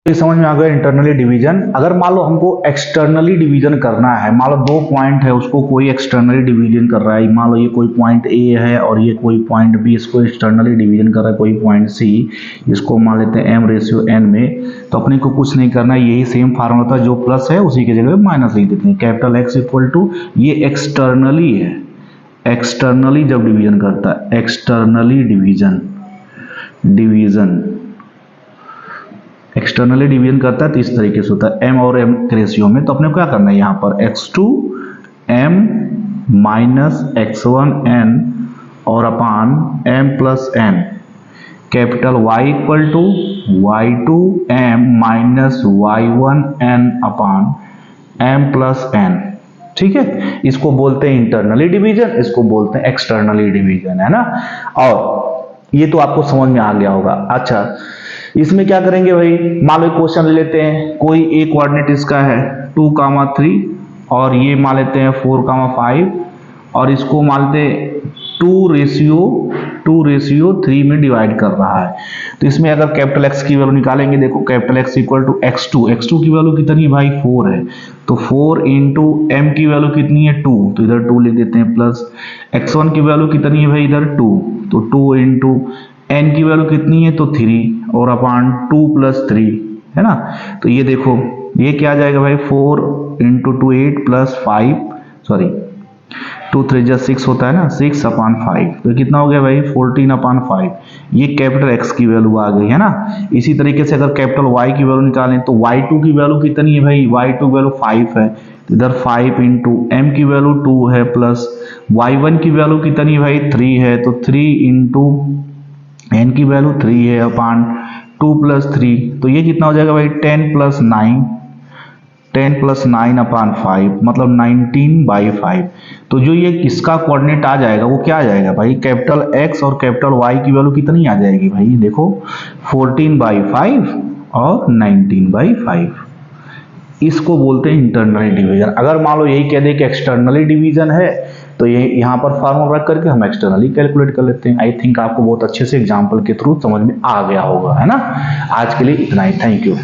ये समझ में आ गया इंटरनली डिवीजन। अगर मान लो हमको एक्सटर्नली डिवीजन करना है, मान लो दो पॉइंट है उसको कोई एक्सटर्नली डिवीजन कर रहा है, मान लो ये कोई पॉइंट ए है और ये कोई पॉइंट बी, इसको एक्सटर्नली डिवीजन कर रहा है कोई पॉइंट सी, इसको मान लेते हैं m/n में। तो अपने को कुछ नहीं करना है, यही सेम फार्मूला था, जो प्लस है उसी की जगह माइनस लिख देते हैं। कैपिटल X इक्वल टू, ये एक्सटर्नली है, एक्सटर्नली जब डिवीजन करता है, एक्सटर्नली डिवीजन एक्सटर्नली डिवीजन करता है तो इस तरीके से होता है m और m के रेशियो में। तो अपने को क्या करना है, यहाँ पर x2 m माइनस x1n और upon m plus n, capital Y equal to y2 m minus y1n upon m plus n। ठीक है, इसको बोलते हैं इंटरनली डिवीजन, इसको बोलते हैं एक्सटर्नली डिवीजन, है ना। और ये तो आपको समझ में आ गया होगा। अच्छा, इसमें क्या करेंगे भाई, मान लो क्वेश्चन ले लेते हैं, कोई एक कोऑर्डिनेट इसका है 2,3 और ये मान लेते हैं 4,5 और इसको मान लेते हैं 2:3 में डिवाइड कर रहा है। तो इसमें अगर कैपिटल X की वैल्यू निकालेंगे, देखो capital X equal to x2 की वैल्यू कितनी भाई 4 है, तो 4 इंटू m की वैल्यू कितनी है 2, तो इधर 2 लिख देते हैं, प्लस x1 की वैल्यू कितनी है भाई इधर 2, तो 2 इंटू n की वैल्यू कितनी है तो 3 और अपान 2 प्लस 3, है ना। तो ये देखो ये क्या आ जाएगा भाई, 4 इंटू 2 8 प्लस 5, सॉरी 2 3 जा 6 होता है ना, 6 अपान 5, तो कितना हो गया भाई 14 अपान 5। ये कैपिटल X की वैल्यू आ गई, है ना। इसी तरीके से अगर कैपिटल Y की वैल्यू निकालें तो y2 की वैल्यू कितनी है भाई, y2 की वैल्यू 5 है, तो इधर 5 इंटू m की वैल्यू 2 है, प्लस y1 की वैल्यू कितनी भाई 3 है, तो 3 इंटू n की वैल्यू 3 है अपान 2 प्लस 3, तो ये कितना हो जाएगा भाई 10 प्लस 9 अपान 5, मतलब 19/5। तो जो ये किसका कोऑर्डिनेट आ जाएगा वो क्या आ जाएगा भाई, कैपिटल X और कैपिटल Y की वैल्यू कितनी आ जाएगी भाई, देखो 14/5 और 19/5। इसको बोलते हैं इंटरनली डिवीजन। अगर मान लो यही कह दे कि एक्सटर्नली डिवीजन है, तो ये यहाँ पर फॉर्मूला रख करके हम एक्सटर्नली कैलकुलेट कर लेते हैं। आई थिंक आपको बहुत अच्छे से एग्जांपल के थ्रू समझ में आ गया होगा, है ना। आज के लिए इतना ही, थैंक यू।